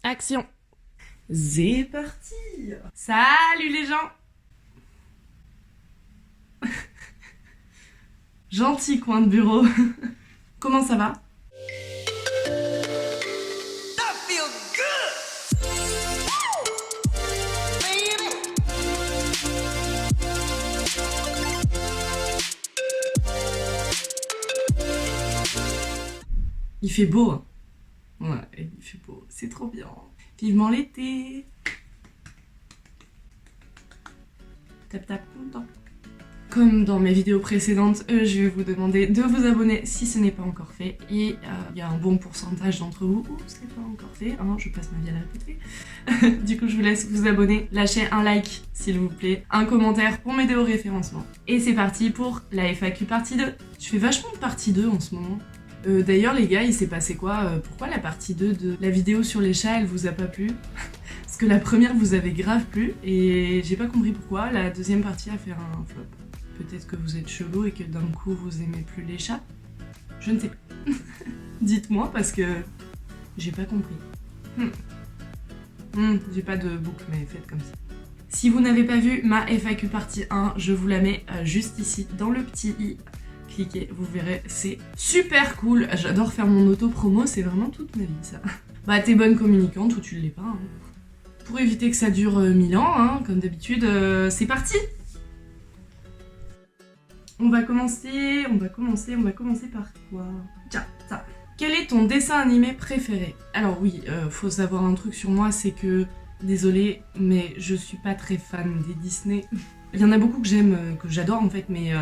Action. C'est parti. Salut les gens. Gentil coin de bureau. Comment ça va? Il fait beau, hein. Ouais, il fait beau, c'est trop bien. Vivement l'été. Tap tap content. Comme dans mes vidéos précédentes, je vais vous demander de vous abonner si ce n'est pas encore fait. Et il y a un bon pourcentage d'entre vous où ce n'est pas encore fait, hein, je passe ma vie à la répéter. Du coup, je vous laisse vous abonner, lâcher un like s'il vous plaît, un commentaire pour m'aider au référencement. Et c'est parti pour la FAQ partie 2. Je fais vachement de partie 2 en ce moment. D'ailleurs les gars, il s'est passé quoi? Pourquoi la partie 2 de la vidéo sur les chats, elle vous a pas plu? Parce que la première vous avait grave plu et j'ai pas compris pourquoi. La deuxième partie a fait un flop. Peut-être que vous êtes chelou et que d'un coup vous aimez plus les chats. Je ne sais pas. Dites-moi parce que j'ai pas compris. J'ai pas de boucle mais faites comme ça. Si vous n'avez pas vu ma FAQ partie 1, je vous la mets juste ici dans le petit i. Cliquez, vous verrez, c'est super cool. J'adore faire mon auto-promo, c'est vraiment toute ma vie ça. Bah t'es bonne communicante ou tu l'es pas. Hein. Pour éviter que ça dure 1000 ans, hein, comme d'habitude, c'est parti. On va commencer par quoi? Tiens, ça. Quel est ton dessin animé préféré? Alors oui, faut savoir un truc sur moi, c'est que, désolée, mais je suis pas très fan des Disney. Il y en a beaucoup que j'aime, que j'adore en fait, mais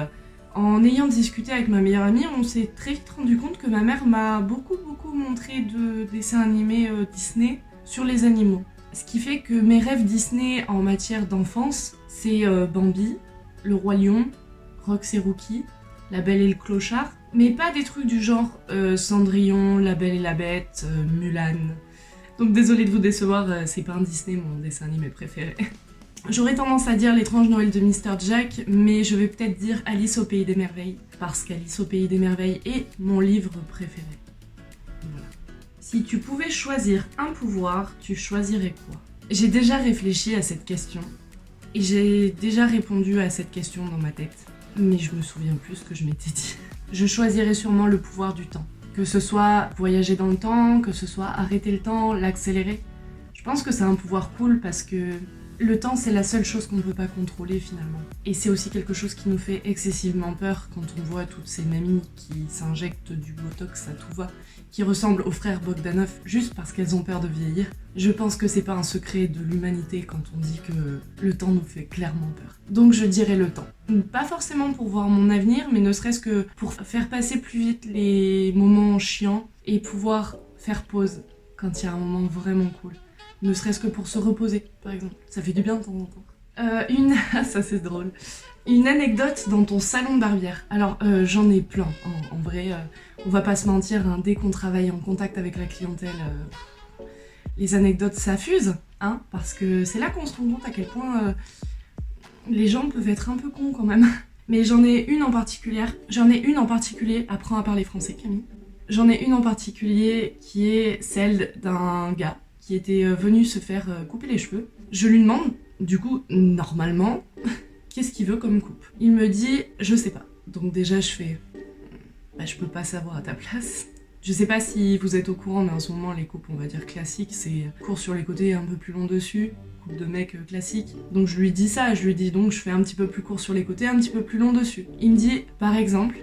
en ayant discuté avec ma meilleure amie, on s'est très vite rendu compte que ma mère m'a beaucoup montré de dessins animés Disney sur les animaux. Ce qui fait que mes rêves Disney en matière d'enfance, c'est Bambi, Le Roi Lion, Rox et Rookie, La Belle et le Clochard, mais pas des trucs du genre Cendrillon, La Belle et la Bête, Mulan. Donc désolée de vous décevoir, c'est pas un Disney mon dessin animé préféré. J'aurais tendance à dire L'étrange Noël de Mr. Jack, mais je vais peut-être dire Alice au Pays des Merveilles, parce qu'Alice au Pays des Merveilles est mon livre préféré. Voilà. Si tu pouvais choisir un pouvoir, tu choisirais quoi? J'ai déjà réfléchi à cette question, et j'ai déjà répondu à cette question dans ma tête, mais je me souviens plus ce que je m'étais dit. Je choisirais sûrement le pouvoir du temps. Que ce soit voyager dans le temps, que ce soit arrêter le temps, l'accélérer. Je pense que c'est un pouvoir cool parce que le temps, c'est la seule chose qu'on ne peut pas contrôler finalement. Et c'est aussi quelque chose qui nous fait excessivement peur quand on voit toutes ces mamies qui s'injectent du botox à tout va, qui ressemblent aux frères Bogdanov juste parce qu'elles ont peur de vieillir. Je pense que c'est pas un secret de l'humanité quand on dit que le temps nous fait clairement peur. Donc je dirais le temps. Pas forcément pour voir mon avenir, mais ne serait-ce que pour faire passer plus vite les moments chiants et pouvoir faire pause quand il y a un moment vraiment cool. Ne serait-ce que pour se reposer, par exemple. Ça fait du bien de temps en temps. Ça c'est drôle. Une anecdote dans ton salon de barbière. Alors, j'en ai plein. En vrai, on va pas se mentir, hein, dès qu'on travaille en contact avec la clientèle, les anecdotes s'affusent, hein, parce que c'est là qu'on se rend compte à quel point les gens peuvent être un peu cons quand même. Mais j'en ai une en particulier. Apprends à parler français, Camille. J'en ai une en particulier qui est celle d'un gars qui était venu se faire couper les cheveux. Je lui demande, du coup, normalement, qu'est-ce qu'il veut comme coupe? Il me dit, je sais pas. Donc déjà, je fais, bah je peux pas savoir à ta place. Je sais pas si vous êtes au courant, mais en ce moment, les coupes, on va dire classiques, c'est court sur les côtés, un peu plus long dessus, coupe de mec classique. Donc je lui dis ça, je lui dis donc je fais un petit peu plus court sur les côtés, un petit peu plus long dessus. Il me dit, par exemple,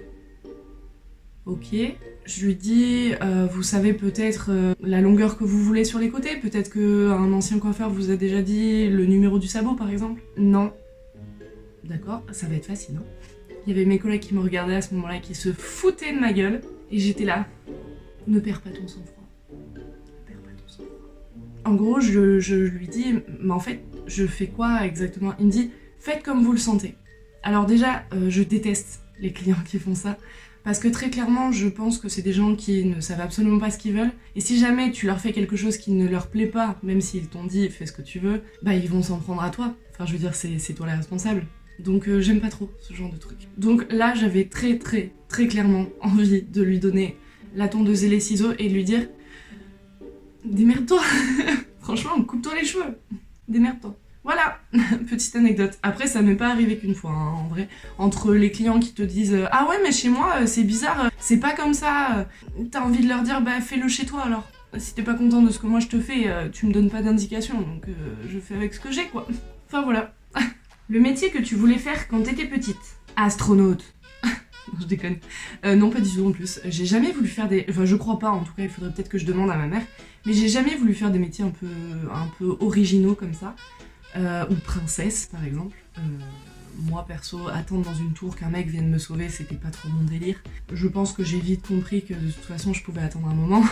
ok, je lui dis, vous savez peut-être la longueur que vous voulez sur les côtés, peut-être qu'un ancien coiffeur vous a déjà dit le numéro du sabot par exemple. Non. D'accord, ça va être facile, hein. Il y avait mes collègues qui me regardaient à ce moment-là, qui se foutaient de ma gueule, et j'étais là, ne perds pas ton sang-froid. Ne perds pas ton sang-froid. En gros, je lui dis, mais en fait, je fais quoi exactement? Il me dit, faites comme vous le sentez. Alors déjà, je déteste les clients qui font ça. Parce que très clairement, je pense que c'est des gens qui ne savent absolument pas ce qu'ils veulent. Et si jamais tu leur fais quelque chose qui ne leur plaît pas, même s'ils t'ont dit fais ce que tu veux, bah ils vont s'en prendre à toi. Enfin je veux dire, c'est toi la responsable. Donc j'aime pas trop ce genre de truc. Donc là, j'avais très clairement envie de lui donner la tondeuse et les ciseaux et de lui dire démerde-toi. Franchement, coupe-toi les cheveux. Démerde-toi. Voilà, petite anecdote. Après, ça m'est pas arrivé qu'une fois, hein, en vrai. Entre les clients qui te disent ah ouais, mais chez moi, c'est bizarre, c'est pas comme ça. T'as envie de leur dire bah fais-le chez toi alors. Si t'es pas content de ce que moi je te fais, tu me donnes pas d'indication, donc je fais avec ce que j'ai quoi. Enfin voilà. Le métier que tu voulais faire quand t'étais petite. Astronaute. Non, je déconne. Non, pas du tout en plus. J'ai jamais voulu faire des... Enfin, je crois pas, en tout cas, il faudrait peut-être que je demande à ma mère. Mais j'ai jamais voulu faire des métiers un peu originaux comme ça. Ou princesse, par exemple. Moi, perso, attendre dans une tour qu'un mec vienne me sauver, c'était pas trop mon délire. Je pense que j'ai vite compris que de toute façon, je pouvais attendre un moment.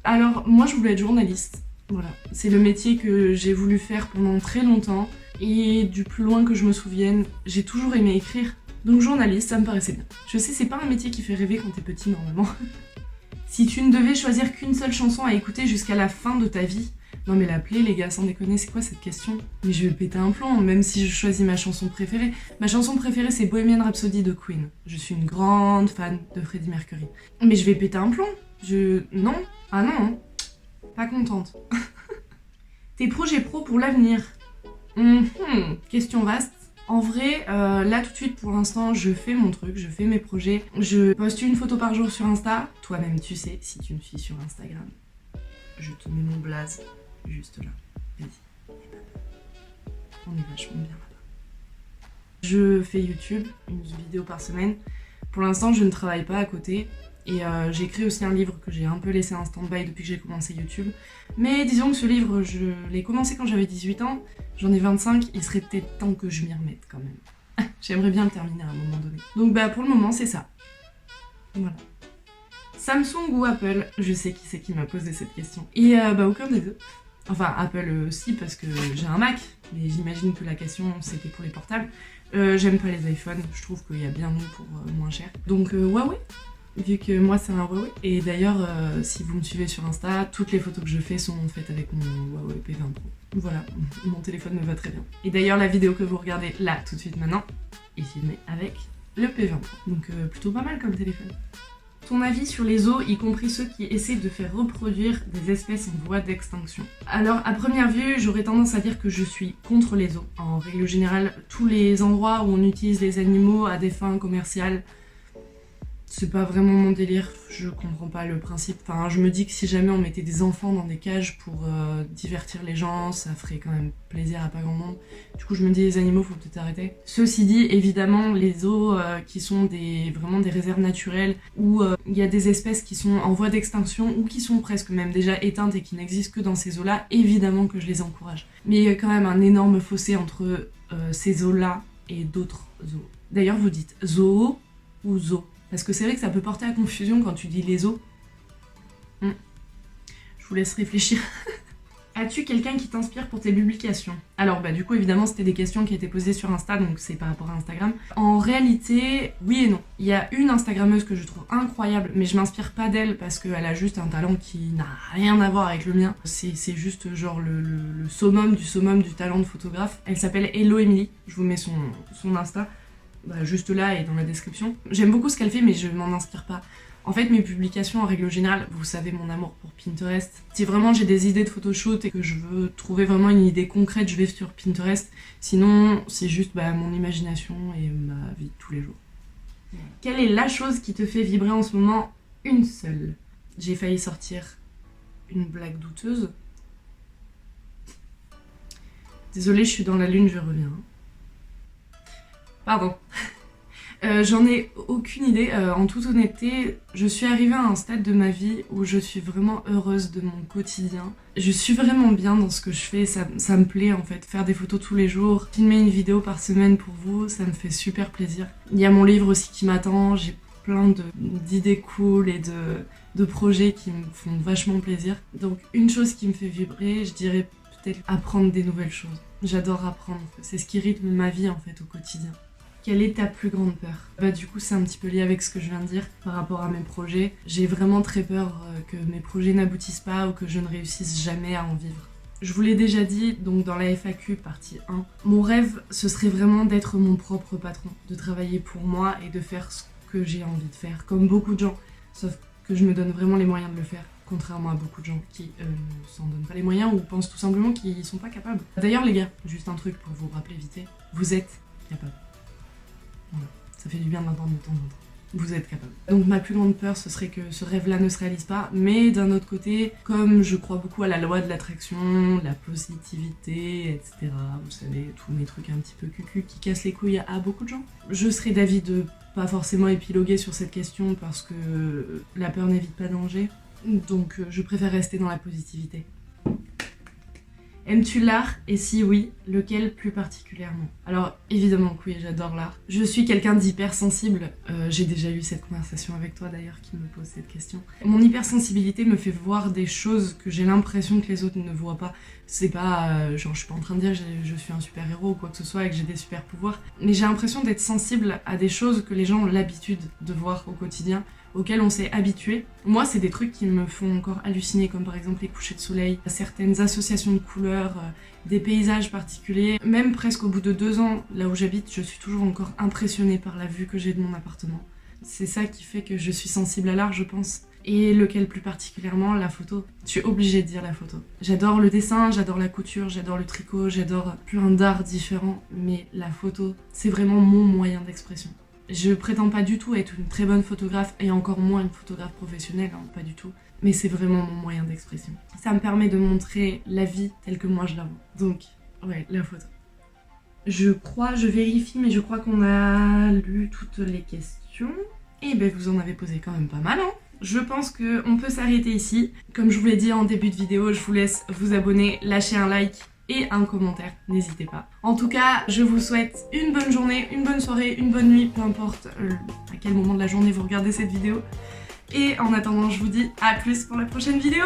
Alors, moi, je voulais être journaliste. Voilà. C'est le métier que j'ai voulu faire pendant très longtemps. Et du plus loin que je me souvienne, j'ai toujours aimé écrire. Donc journaliste, ça me paraissait bien. Je sais, c'est pas un métier qui fait rêver quand t'es petit, normalement. Si tu ne devais choisir qu'une seule chanson à écouter jusqu'à la fin de ta vie... Non mais la plaie, les gars, sans déconner, c'est quoi cette question? Mais je vais péter un plomb, même si je choisis ma chanson préférée. Ma chanson préférée, c'est Bohemian Rhapsody de Queen. Je suis une grande fan de Freddie Mercury. Mais je vais péter un plomb. Non. Ah non. Pas contente. Tes projets pro pour l'avenir. Question vaste. En vrai, là tout de suite pour l'instant, je fais mon truc, je fais mes projets. Je poste une photo par jour sur Insta. Toi-même tu sais, si tu me suis sur Instagram. Je te mets mon blaze juste là. Vas-y, n'aie pas peur. On est vachement bien là-bas. Je fais YouTube, une vidéo par semaine. Pour l'instant, je ne travaille pas à côté. Et j'écris aussi un livre que j'ai un peu laissé en stand-by depuis que j'ai commencé YouTube. Mais disons que ce livre, je l'ai commencé quand j'avais 18 ans. J'en ai 25, il serait peut-être temps que je m'y remette quand même. J'aimerais bien le terminer à un moment donné. Donc bah pour le moment, c'est ça. Voilà. Samsung ou Apple? Je sais qui c'est qui m'a posé cette question. Et bah aucun des deux. Enfin Apple aussi parce que j'ai un Mac. Mais j'imagine que la question c'était pour les portables. J'aime pas les iPhones, je trouve qu'il y a bien mieux pour moins cher. Donc Huawei. Vu que moi c'est un Huawei. Et d'ailleurs, si vous me suivez sur Insta, toutes les photos que je fais sont faites avec mon Huawei P20 Pro. Voilà, mon téléphone me va très bien. Et d'ailleurs, la vidéo que vous regardez là, tout de suite maintenant, est filmée avec le P20 Pro. Donc plutôt pas mal comme téléphone. Ton avis sur les zoos, y compris ceux qui essaient de faire reproduire des espèces en voie d'extinction? Alors, à première vue, j'aurais tendance à dire que je suis contre les zoos. En règle générale, tous les endroits où on utilise les animaux à des fins commerciales, c'est pas vraiment mon délire, je comprends pas le principe. Enfin, je me dis que si jamais on mettait des enfants dans des cages pour divertir les gens, ça ferait quand même plaisir à pas grand monde. Du coup, je me dis les animaux, faut peut-être arrêter. Ceci dit, évidemment, les zoos qui sont vraiment des réserves naturelles où il y a des espèces qui sont en voie d'extinction ou qui sont presque même déjà éteintes et qui n'existent que dans ces zoos-là, évidemment que je les encourage. Mais il y a quand même un énorme fossé entre ces zoos-là et d'autres zoos. D'ailleurs, vous dites zoo ou zoo? Parce que c'est vrai que ça peut porter à confusion quand tu dis les zoos. Je vous laisse réfléchir. As-tu quelqu'un qui t'inspire pour tes publications? Alors bah du coup évidemment c'était des questions qui étaient posées sur Insta, donc c'est par rapport à Instagram. En réalité, oui et non. Il y a une Instagrammeuse que je trouve incroyable, mais je m'inspire pas d'elle parce qu'elle a juste un talent qui n'a rien à voir avec le mien. C'est juste genre le summum du talent de photographe. Elle s'appelle Hello Emily, je vous mets son Insta. Bah, juste là et dans la description. J'aime beaucoup ce qu'elle fait mais je m'en inspire pas. En fait mes publications en règle générale, vous savez mon amour pour Pinterest. Si vraiment j'ai des idées de photoshoot et que je veux trouver vraiment une idée concrète, je vais sur Pinterest. Sinon c'est juste mon imagination et ma vie de tous les jours. Quelle est la chose qui te fait vibrer en ce moment? Une seule. J'ai failli sortir une blague douteuse. Désolée, je suis dans la lune, je reviens. Pardon. J'en ai aucune idée. En toute honnêteté, je suis arrivée à un stade de ma vie où je suis vraiment heureuse de mon quotidien. Je suis vraiment bien dans ce que je fais, ça me plaît en fait. Faire des photos tous les jours, filmer une vidéo par semaine pour vous, ça me fait super plaisir. Il y a mon livre aussi qui m'attend, j'ai plein d'idées cool et de projets qui me font vachement plaisir. Donc une chose qui me fait vibrer, je dirais peut-être apprendre des nouvelles choses. J'adore apprendre, c'est ce qui rythme ma vie en fait au quotidien. Quelle est ta plus grande peur? Bah du coup c'est un petit peu lié avec ce que je viens de dire par rapport à mes projets. J'ai vraiment très peur que mes projets n'aboutissent pas ou que je ne réussisse jamais à en vivre. Je vous l'ai déjà dit, donc dans la FAQ partie 1, mon rêve ce serait vraiment d'être mon propre patron, de travailler pour moi et de faire ce que j'ai envie de faire, comme beaucoup de gens, sauf que je me donne vraiment les moyens de le faire. contrairement à beaucoup de gens qui ne s'en donnent pas les moyens ou pensent tout simplement qu'ils sont pas capables. D'ailleurs les gars, juste un truc pour vous rappeler vite fait, vous êtes capables. Voilà. Ça fait du bien de l'entendre de temps en temps. Vous êtes capable. Donc ma plus grande peur, ce serait que ce rêve-là ne se réalise pas, mais d'un autre côté, comme je crois beaucoup à la loi de l'attraction, la positivité, etc., vous savez, tous mes trucs un petit peu cucu qui cassent les couilles à beaucoup de gens, je serais d'avis de pas forcément épiloguer sur cette question parce que la peur n'évite pas danger, donc je préfère rester dans la positivité. Aimes-tu l'art? Et si oui, lequel plus particulièrement? Alors évidemment que oui, j'adore l'art. Je suis quelqu'un d'hypersensible. J'ai déjà eu cette conversation avec toi d'ailleurs qui me pose cette question. Mon hypersensibilité me fait voir des choses que j'ai l'impression que les autres ne voient pas. C'est pas genre je suis pas en train de dire que je suis un super héros ou quoi que ce soit et que j'ai des super pouvoirs. Mais j'ai l'impression d'être sensible à des choses que les gens ont l'habitude de voir au quotidien, auxquels on s'est habitué. Moi, c'est des trucs qui me font encore halluciner, comme par exemple les couchers de soleil, certaines associations de couleurs, des paysages particuliers. Même presque au bout de 2 ans, là où j'habite, je suis toujours encore impressionnée par la vue que j'ai de mon appartement. C'est ça qui fait que je suis sensible à l'art, je pense. Et lequel plus particulièrement? La photo. Je suis obligée de dire la photo. J'adore le dessin, j'adore la couture, j'adore le tricot, j'adore plein d'arts différents, mais la photo, c'est vraiment mon moyen d'expression. Je prétends pas du tout être une très bonne photographe et encore moins une photographe professionnelle, hein, pas du tout. Mais c'est vraiment mon moyen d'expression. Ça me permet de montrer la vie telle que moi je la vois. Donc, ouais, la photo. Je vérifie, mais je crois qu'on a lu toutes les questions. Et ben vous en avez posé quand même pas mal, hein. Je pense qu'on peut s'arrêter ici. Comme je vous l'ai dit en début de vidéo, je vous laisse vous abonner, lâcher un like et un commentaire, n'hésitez pas. En tout cas, je vous souhaite une bonne journée, une bonne soirée, une bonne nuit, peu importe à quel moment de la journée vous regardez cette vidéo. Et en attendant, je vous dis à plus pour la prochaine vidéo.